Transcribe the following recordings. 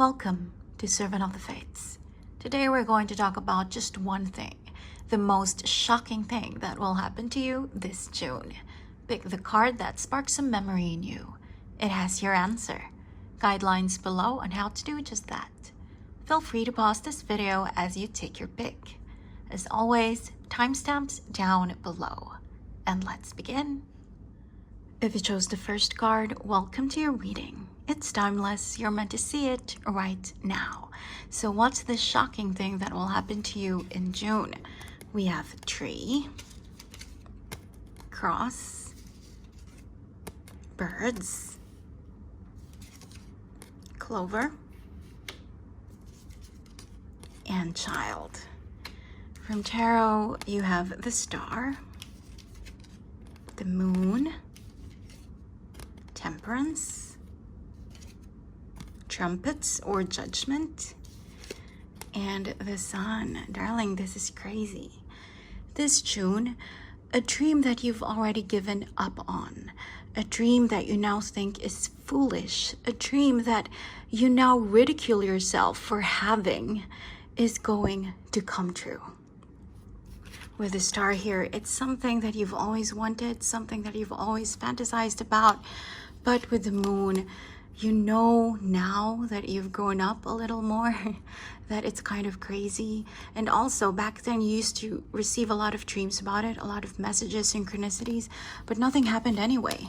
Welcome to Servant of the Fates. Today we're going to talk about just one thing, the most shocking thing that will happen to you this June. Pick the card that sparks some memory in you. It has your answer. Guidelines below on how to do just that. Feel free to pause this video as you take your pick. As always, timestamps down below. And let's begin. If you chose the first card, welcome to your reading. It's timeless, you're meant to see it right now. So what's the shocking thing that will happen to you in June? We have tree, cross, birds, clover, and child. From tarot, you have the star, the moon, temperance, trumpets or judgment, and the sun. Darling, this is crazy. This June, a dream that you've already given up on, a dream that you now think is foolish, a dream that you now ridicule yourself for having, is going to come true. With the star here, it's something that you've always wanted, something that you've always fantasized about. But with the moon, you know now that you've grown up a little more, that it's kind of crazy. And also back then you used to receive a lot of dreams about it, a lot of messages, synchronicities, but nothing happened anyway.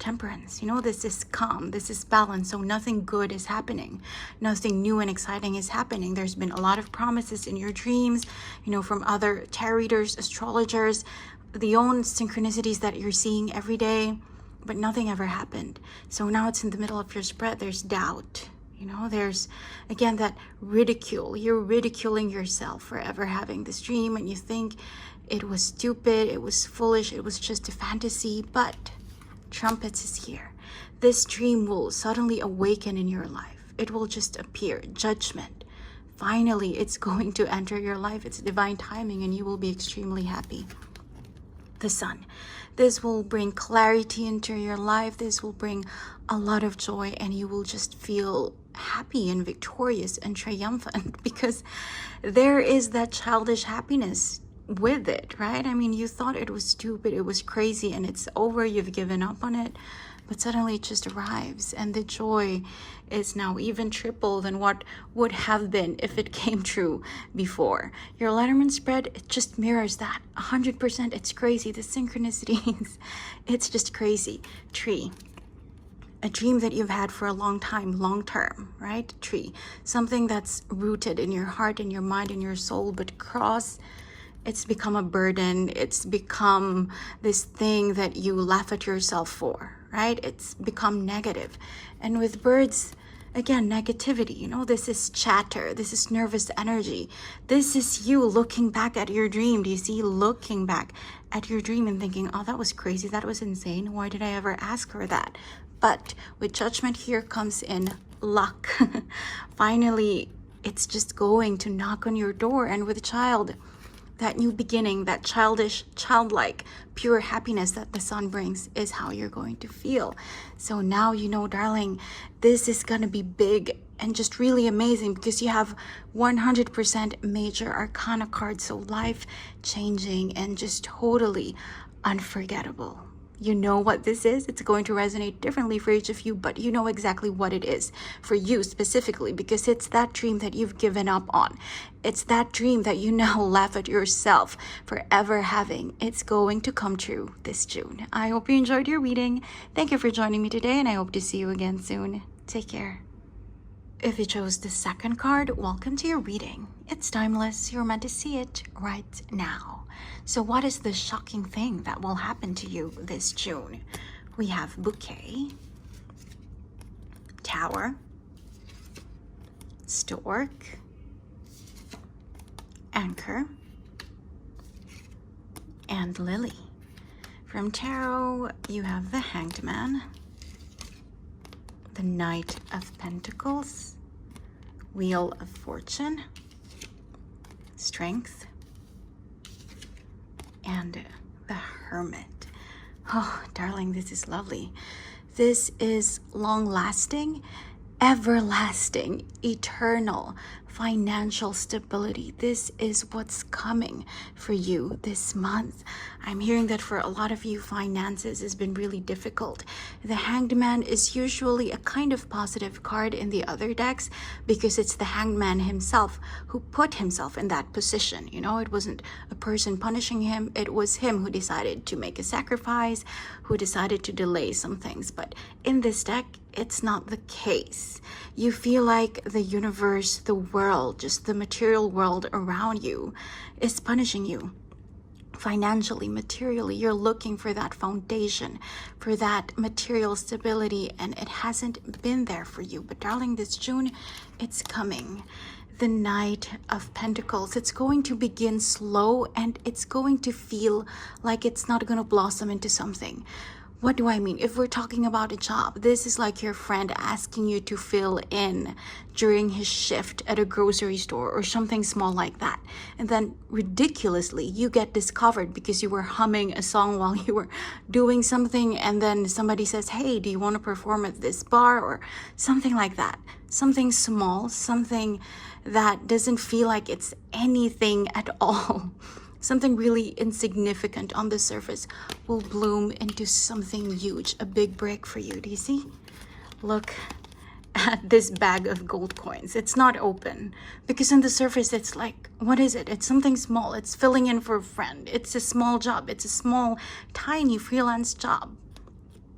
Temperance, you know, this is calm, this is balance, so nothing good is happening. Nothing new and exciting is happening. There's been a lot of promises in your dreams, you know, from other tarot readers, astrologers, the own synchronicities that you're seeing every day, but nothing ever happened. So now it's in the middle of your spread, there's doubt. You know, there's, again, that ridicule. You're ridiculing yourself for ever having this dream, and you think it was stupid, it was foolish, it was just a fantasy, but trumpets is here. This dream will suddenly awaken in your life. It will just appear. Judgment. Finally, it's going to enter your life. It's divine timing, and you will be extremely happy. The sun. This will bring clarity into your life. This will bring a lot of joy, and you will just feel happy and victorious and triumphant because there is that childish happiness with it, right? I mean, you thought it was stupid, it was crazy, and it's over, you've given up on it, but suddenly it just arrives, and the joy is now even triple than what would have been if it came true before. Your Lenormand spread, it just mirrors that 100%. It's crazy, the synchronicities, it's just crazy. Tree. A dream that you've had for a long time, long term, right? Tree. Something that's rooted in your heart, in your mind, in your soul, but cross, it's become a burden. It's become this thing that you laugh at yourself for, right? It's become negative. And with birds, again, negativity, you know, this is chatter. This is nervous energy. This is you looking back at your dream. Do you see? Looking back at your dream and thinking, oh, that was crazy. That was insane. Why did I ever ask her that? But with judgment here comes in luck. Finally, it's just going to knock on your door. And with a child, that new beginning, that childish, childlike, pure happiness that the sun brings is how you're going to feel. So now you know, darling, this is going to be big and just really amazing because you have 100% major arcana cards. So life changing and just totally unforgettable. You know what this is. It's going to resonate differently for each of you, but you know exactly what it is for you specifically because it's that dream that you've given up on. It's that dream that you now laugh at yourself for ever having. It's going to come true this June. I hope you enjoyed your reading. Thank you for joining me today, and I hope to see you again soon. Take care. If you chose the second card, welcome to your reading. It's timeless, you're meant to see it right now. So what is the shocking thing that will happen to you this June? We have bouquet, tower, stork, anchor, and lily. From tarot, you have the hanged man, the Knight of Pentacles, Wheel of Fortune, Strength, and the Hermit. Oh, darling, this is lovely. This is long-lasting everlasting, eternal financial stability. This is what's coming for you this month. I'm hearing that for a lot of you, finances has been really difficult. The Hanged Man is usually a kind of positive card in the other decks because it's the Hanged Man himself who put himself in that position. You know, it wasn't a person punishing him. It was him who decided to make a sacrifice, who decided to delay some things. But in this deck, it's not the case. You feel like the universe, the world, just the material world around you is punishing you financially, materially. You're looking for that foundation, for that material stability, and it hasn't been there for you. But darling, this June, it's coming. The Knight of Pentacles, it's going to begin slow and it's going to feel like it's not going to blossom into something. What do I mean? If we're talking about a job, this is like your friend asking you to fill in during his shift at a grocery store or something small like that. And then ridiculously, you get discovered because you were humming a song while you were doing something. And then somebody says, hey, do you want to perform at this bar or something like that? Something small, something that doesn't feel like it's anything at all. Something really insignificant on the surface will bloom into something huge, a big break for you. Do you see? Look at this bag of gold coins. It's not open because on the surface it's like, what is it? It's something small. It's filling in for a friend. It's a small job. It's a small, tiny freelance job.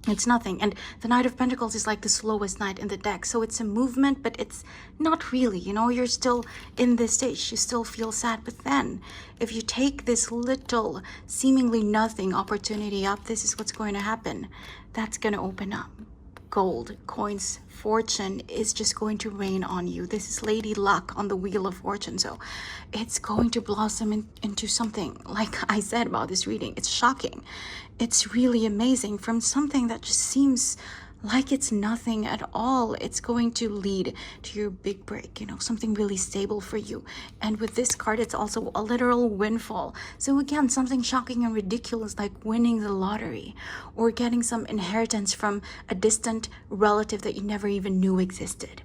It's nothing. And the Knight of Pentacles is like the slowest knight in the deck. So it's a movement, but it's not really, you know, you're still in this stage. You still feel sad. But then if you take this little, seemingly nothing opportunity up, this is what's going to happen. That's going to open up. Gold, coins, fortune is just going to rain on you. This is Lady Luck on the Wheel of Fortune. So it's going to blossom into something, like I said about this reading, it's shocking. It's really amazing. From something that just seems like it's nothing at all, it's going to lead to your big break, you know, something really stable for you. And with this card, it's also a literal windfall. So again, something shocking and ridiculous like winning the lottery or getting some inheritance from a distant relative that you never even knew existed.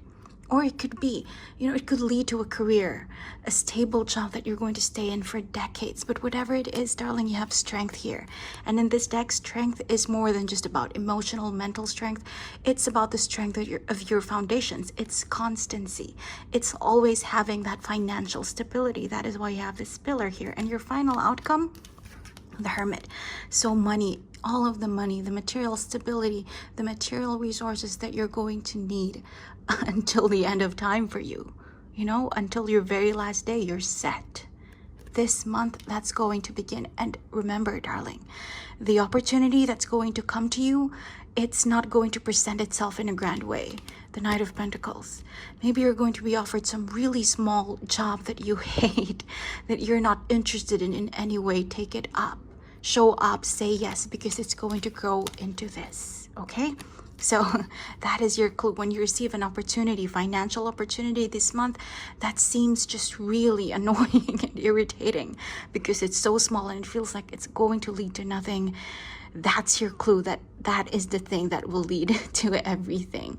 Or it could be, you know, it could lead to a career, a stable job that you're going to stay in for decades. But whatever it is, darling, you have strength here. And in this deck, strength is more than just about emotional, mental strength. It's about the strength of your foundations. It's constancy. It's always having that financial stability. That is why you have this pillar here. And your final outcome, the Hermit. So money, all of the money, the material stability, the material resources that you're going to need until the end of time for you, you know, until your very last day, you're set. This month, that's going to begin. And remember, darling, the opportunity that's going to come to you, it's not going to present itself in a grand way. The Knight of Pentacles. Maybe you're going to be offered some really small job that you hate, that you're not interested in any way. Take it up. Show up. Say yes, because it's going to grow into this. Okay? So that is your clue. When you receive an opportunity, financial opportunity this month, that seems just really annoying and irritating because it's so small and it feels like it's going to lead to nothing. That's your clue that that is the thing that will lead to everything.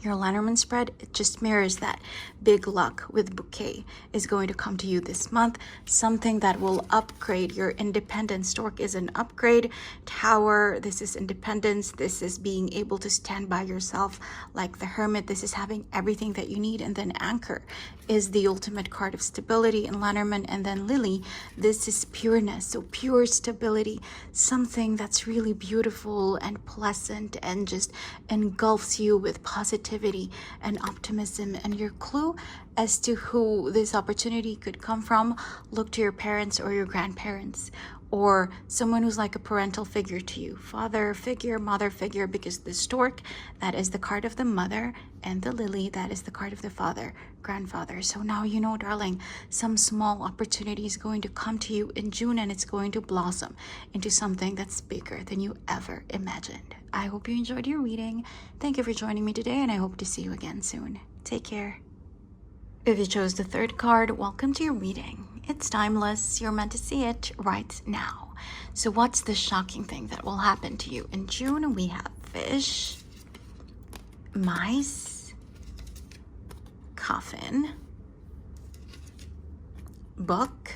Your Lenormand spread, it just mirrors that. Big luck with bouquet is going to come to you this month. Something that will upgrade your independence. Stork is an upgrade. Tower, this is independence. This is being able to stand by yourself. Like the Hermit, this is having everything that you need. And then Anchor is the ultimate card of stability in Lenormand. And then Lily, this is pureness. So pure stability. Something that's really beautiful and pleasant and just engulfs you with positivity and optimism. And your clue as to who this opportunity could come from, look to your parents or your grandparents or someone who's like a parental figure to you, father figure, mother figure, because the Stork, that is the card of the mother, and the Lily, that is the card of the father, grandfather. So now you know, darling, some small opportunity is going to come to you in June, and it's going to blossom into something that's bigger than you ever imagined. I hope you enjoyed your reading. Thank you for joining me today, and I hope to see you again soon. Take care. If you chose the third card, welcome to your reading. It's timeless. You're meant to see it right now. So what's the shocking thing that will happen to you? In June, we have fish, mice, coffin, book,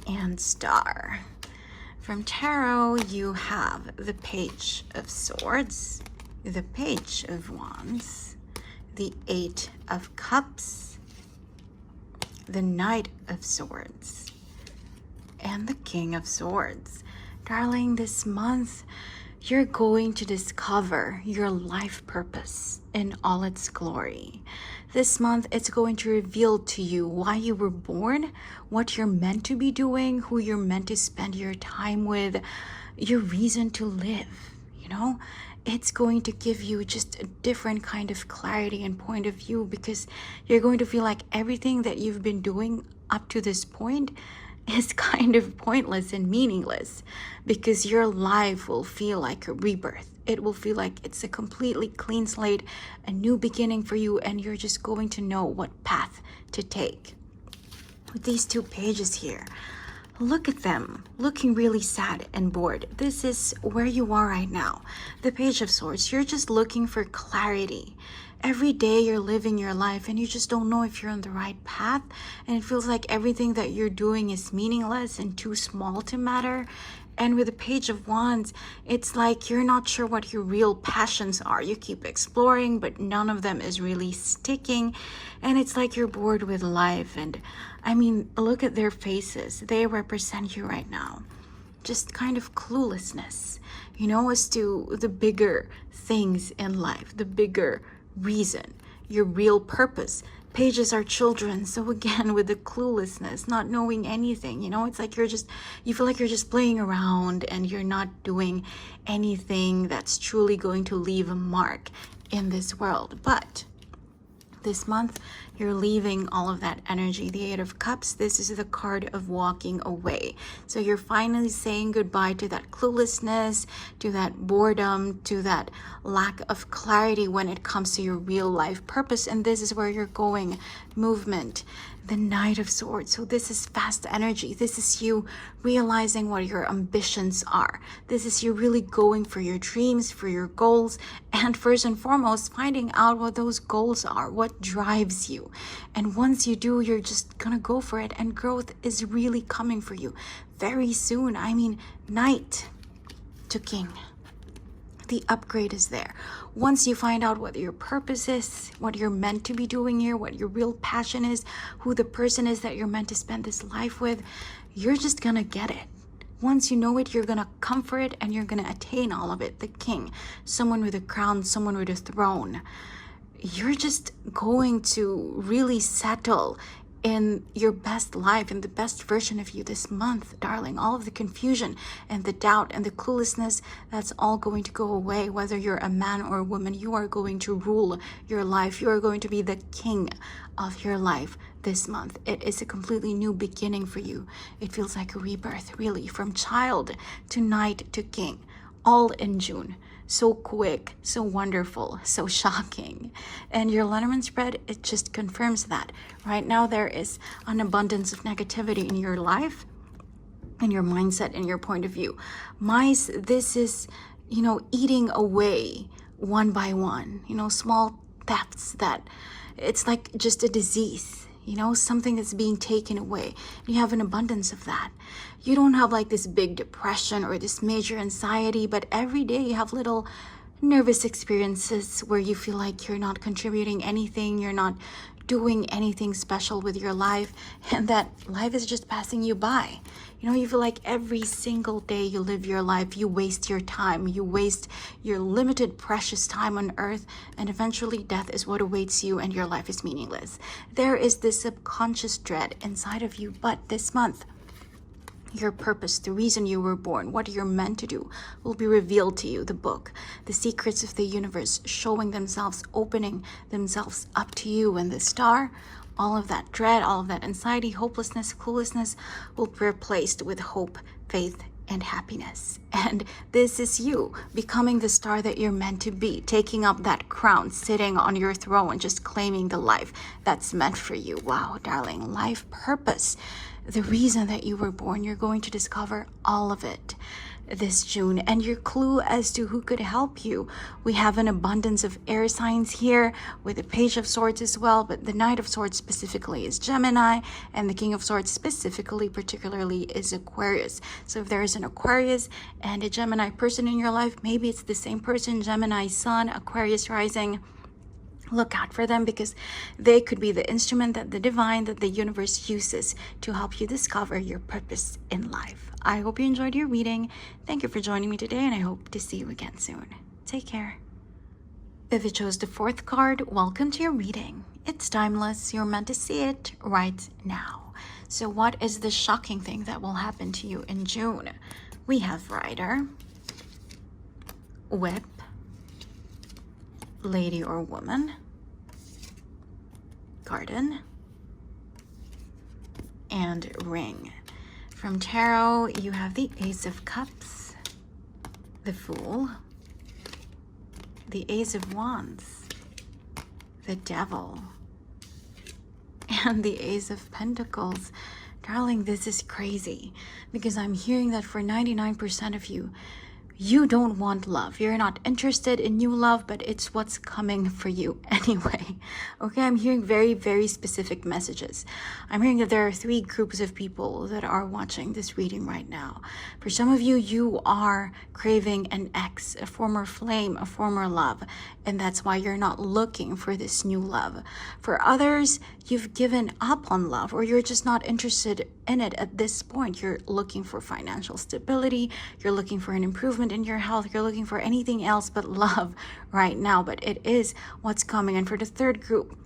and star. From tarot, you have the Page of Swords, the Page of Wands, the Eight of Cups, the Knight of Swords, and the King of Swords. Darling, this month, you're going to discover your life purpose in all its glory. This month, it's going to reveal to you why you were born, what you're meant to be doing, who you're meant to spend your time with, your reason to live, you know? It's going to give you just a different kind of clarity and point of view, because you're going to feel like everything that you've been doing up to this point is kind of pointless and meaningless, because your life will feel like a rebirth. It will feel like it's a completely clean slate, a new beginning for you, and you're just going to know what path to take. With these two pages here, look at them, looking really sad and bored. This is where you are right now. The Page of Swords, you're just looking for clarity. Every day you're living your life and you just don't know if you're on the right path, and it feels like everything that you're doing is meaningless and too small to matter. And with the Page of Wands, it's like you're not sure what your real passions are. You keep exploring, but none of them is really sticking. And it's like you're bored with life. And I mean, look at their faces. They represent you right now. Just kind of cluelessness, you know, as to the bigger things in life, the bigger reason, your real purpose. Pages are children, so again, with the cluelessness, not knowing anything, you know, it's like you feel like you're just playing around and you're not doing anything that's truly going to leave a mark in this world. But this month, you're leaving all of that energy. The Eight of Cups, this is the card of walking away. So you're finally saying goodbye to that cluelessness, to that boredom, to that lack of clarity when it comes to your real life purpose. And this is where you're going, movement. The Knight of Swords. So this is fast energy. This is you realizing what your ambitions are. This is you really going for your dreams, for your goals, and first and foremost, finding out what those goals are, what drives you. And once you do, you're just gonna go for it, and growth is really coming for you very soon. I mean, Knight to King. The upgrade is there. Once you find out what your purpose is, what you're meant to be doing here, what your real passion is, who the person is that you're meant to spend this life with, you're just gonna get it. Once you know it, you're gonna come for it and you're gonna attain all of it. The King, someone with a crown, someone with a throne. You're just going to really settle in your best life, in the best version of you this month, darling. All of the confusion and the doubt and the cluelessness, that's all going to go away. Whether you're a man or a woman, you are going to rule your life. You are going to be the king of your life this month. It is a completely new beginning for you. It feels like a rebirth, really, from child to knight to king, all in June. So quick, so wonderful, so shocking. And your Lenormand spread, it just confirms that. Right now, there is an abundance of negativity in your life, in your mindset, in your point of view. Mice, this is, you know, eating away one by one, you know, small thefts that it's like just a disease, you know, something that's being taken away. You have an abundance of that. You don't have like this big depression or this major anxiety, but every day you have little nervous experiences where you feel like you're not contributing anything, you're not doing anything special with your life, and that life is just passing you by. You know, you feel like every single day you live your life, you waste your time, you waste your limited precious time on earth, and eventually death is what awaits you and your life is meaningless. There is this subconscious dread inside of you, but this month, your purpose, the reason you were born, what you're meant to do, will be revealed to you. The book, the secrets of the universe showing themselves, opening themselves up to you. And the star, all of that dread, all of that anxiety, hopelessness, cluelessness will be replaced with hope, faith, and happiness. And this is you becoming the star that you're meant to be, taking up that crown, sitting on your throne, just claiming the life that's meant for you. Wow, darling, life purpose. The reason that you were born, you're going to discover all of it. this June, and your clue as to who could help you. We have an abundance of air signs here with the Page of Swords as well, but the Knight of Swords specifically is Gemini, and the King of Swords specifically, particularly, is Aquarius. So if there is an Aquarius and a Gemini person in your life, maybe it's the same person, Gemini Sun, Aquarius rising. Look out for them, because they could be the instrument that the divine, that the universe uses to help you discover your purpose in life. I hope you enjoyed your reading. Thank you for joining me today, and I hope to see you again soon. Take care. If you chose the 4th card, welcome to your reading. It's timeless. You're meant to see it right now. So what is the shocking thing that will happen to you in June? We have Rider, Whip, Lady or Woman, Garden, and Ring. From Tarot, you have the Ace of Cups, the Fool, the Ace of Wands, the Devil, and the Ace of Pentacles. Darling, this is crazy, because I'm hearing that for 99% of you, you don't want love. You're not interested in new love, but it's what's coming for you anyway. Okay, I'm hearing very, very specific messages. I'm hearing that there are 3 groups of people that are watching this reading right now. For some of you, you are craving an ex, a former flame, a former love, and that's why you're not looking for this new love. For others, you've given up on love, or you're just not interested in it at this point. You're looking for financial stability, you're looking for an improvement in your health, you're looking for anything else but love right now, but it is what's coming. And for the 3rd group,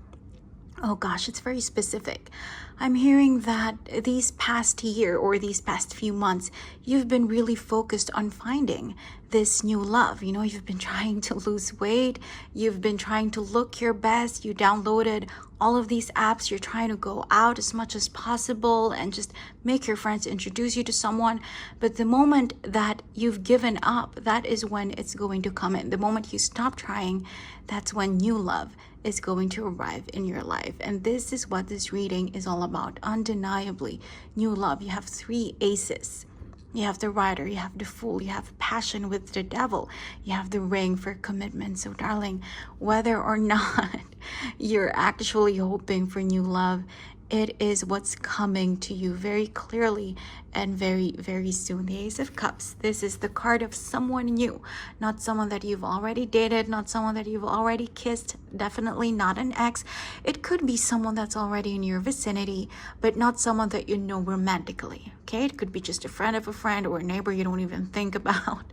oh gosh, it's very specific. I'm hearing that these past year or these past few months, you've been really focused on finding this new love. You know, you've been trying to lose weight, you've been trying to look your best, you downloaded all of these apps, you're trying to go out as much as possible and just make your friends introduce you to someone. But the moment that you've given up, that is when it's going to come in. The moment you stop trying, that's when new love is going to arrive in your life. And this is what this reading is all about. Undeniably, new love. You have 3 aces. You have the Rider, you have the Fool, you have passion with the Devil, you have the Ring for commitment. So darling, whether or not you're actually hoping for new love, it is what's coming to you very clearly and very, very soon. The Ace of Cups, this is the card of someone new, not someone that you've already dated, not someone that you've already kissed, definitely not an ex. It could be someone that's already in your vicinity, but not someone that you know romantically, okay? It could be just a friend of a friend or a neighbor you don't even think about.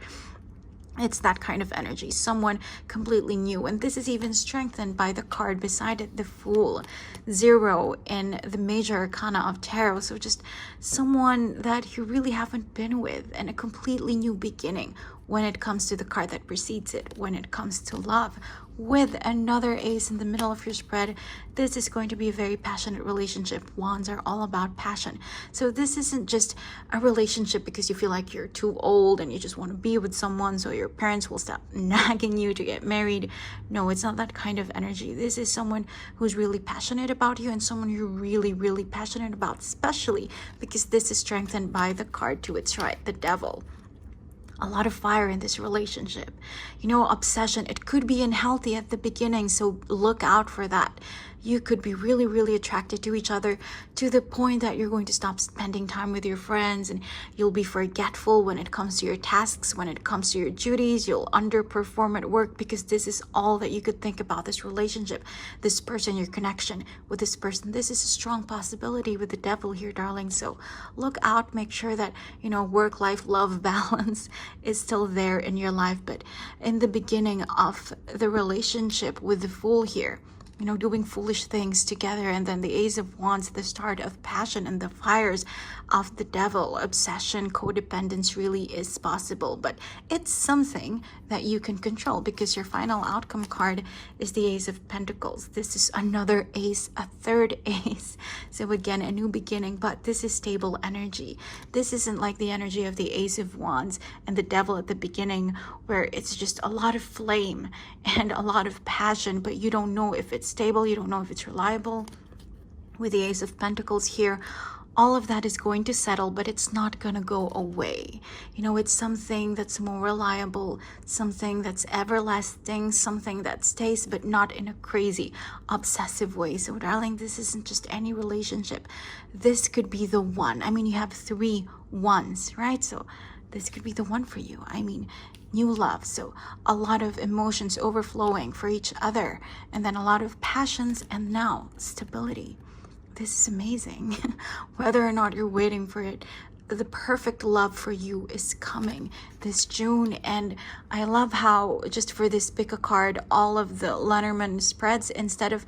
It's that kind of energy, someone completely new. And this is even strengthened by the card beside it, the Fool, 0 in the major arcana of tarot. So just someone that you really haven't been with, and a completely new beginning when it comes to the card that precedes it, when it comes to love. With another ace in the middle of your spread, this is going to be a very passionate relationship. Wands are all about passion. So this isn't just a relationship because you feel like you're too old and you just want to be with someone so your parents will stop nagging you to get married. No, it's not that kind of energy. This is someone who's really passionate about you, and someone you're really, really passionate about, especially because this is strengthened by the card to its right, the Devil. A lot of fire in this relationship. You know, obsession, it could be unhealthy at the beginning, so look out for that. You could be really, really attracted to each other to the point that you're going to stop spending time with your friends, and you'll be forgetful when it comes to your tasks, when it comes to your duties. You'll underperform at work because this is all that you could think about, this relationship, this person, your connection with this person. This is a strong possibility with the Devil here, darling. So look out, make sure that, you know, work-life, love balance is still there in your life. But in the beginning of the relationship with the Fool here, you know, doing foolish things together, and then the Ace of Wands, the start of passion, and the fires of the Devil, obsession, codependence really is possible, but it's something that you can control because your final outcome card is the Ace of Pentacles. This is another ace, a 3rd ace. So again, a new beginning, but this is stable energy. This isn't like the energy of the Ace of Wands and the Devil at the beginning, where it's just a lot of flame and a lot of passion, but you don't know if it's stable, you don't know if it's reliable. With the Ace of Pentacles here, all of that is going to settle, but it's not going to go away. You know, it's something that's more reliable, something that's everlasting, something that stays, but not in a crazy, obsessive way. So, darling, this isn't just any relationship. This could be the one. I mean, you have 3 ones, right? So this could be the one for you. I mean, new love. So a lot of emotions overflowing for each other, and then a lot of passions, and now stability. This is amazing. Whether or not you're waiting for it, the perfect love for you is coming this June. And I love how, just for this pick a card, all of the Lenormand spreads, instead of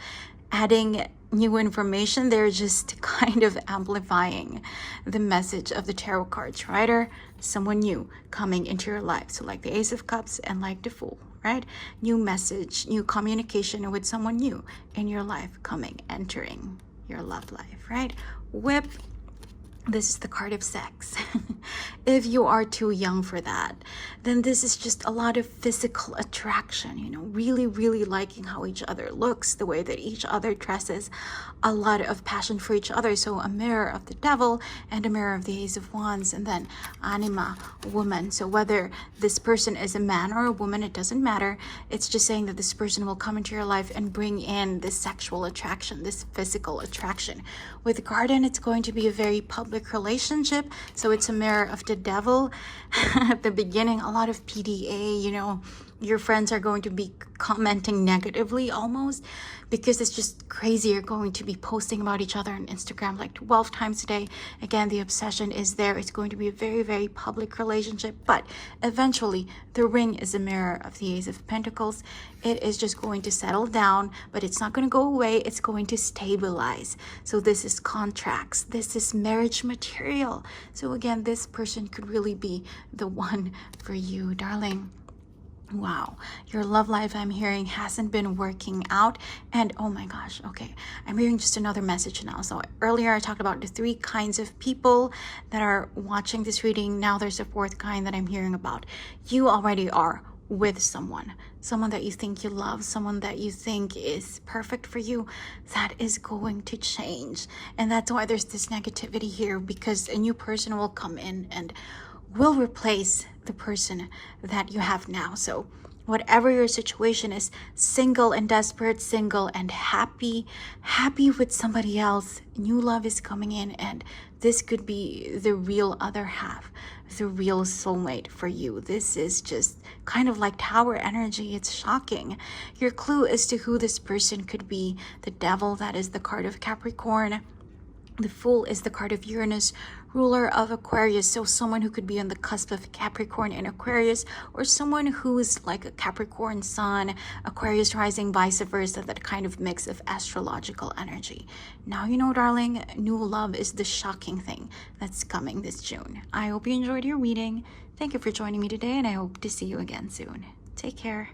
adding new information, they're just kind of amplifying the message of the tarot cards, right? Or someone new coming into your life. So like the Ace of Cups and like the Fool, right? New message, new communication with someone new in your life coming, entering your love life, right? Whip. This is the card of sex. If you are too young for that, then this is just a lot of physical attraction, you know, really, really liking how each other looks, the way that each other dresses, a lot of passion for each other. So a mirror of the devil and a mirror of the Ace of Wands, and then anima, woman. So whether this person is a man or a woman, it doesn't matter. It's just saying that this person will come into your life and bring in this sexual attraction, this physical attraction. With Garden, it's going to be a very public relationship. So it's a mirror of the devil. At the beginning, a lot of PDA, you know, your friends are going to be commenting negatively almost, because it's just crazy. You're going to be posting about each other on Instagram like 12 times a day. Again, the obsession is there. It's going to be a very, very public relationship, but eventually the ring is a mirror of the Ace of Pentacles. It is just going to settle down, but it's not going to go away. It's going to stabilize. So this is contracts. This is marriage material. So again, this person could really be the one for you, darling. Wow, your love life, I'm hearing, hasn't been working out. And oh my gosh, okay, I'm hearing just another message now. So earlier I talked about the 3 kinds of people that are watching this reading. Now there's a 4th kind that I'm hearing about. You already are with someone that you think you love, someone that you think is perfect for you. That is going to change, and that's why there's this negativity here, because a new person will come in and will replace the person that you have now. So whatever your situation is, single and desperate, single and happy with somebody else, new love is coming in, and this could be the real other half, the real soulmate for you. This is just kind of like Tower energy. It's shocking. Your clue as to who this person could be: the Devil, that is the card of Capricorn. The Fool is the card of Uranus, ruler of Aquarius. So someone who could be on the cusp of Capricorn and Aquarius, or someone who's like a Capricorn sun, Aquarius rising, vice versa, that kind of mix of astrological energy. Now you know, darling, new love is the shocking thing that's coming this June. I hope you enjoyed your reading. Thank you for joining me today, and I hope to see you again soon. Take care.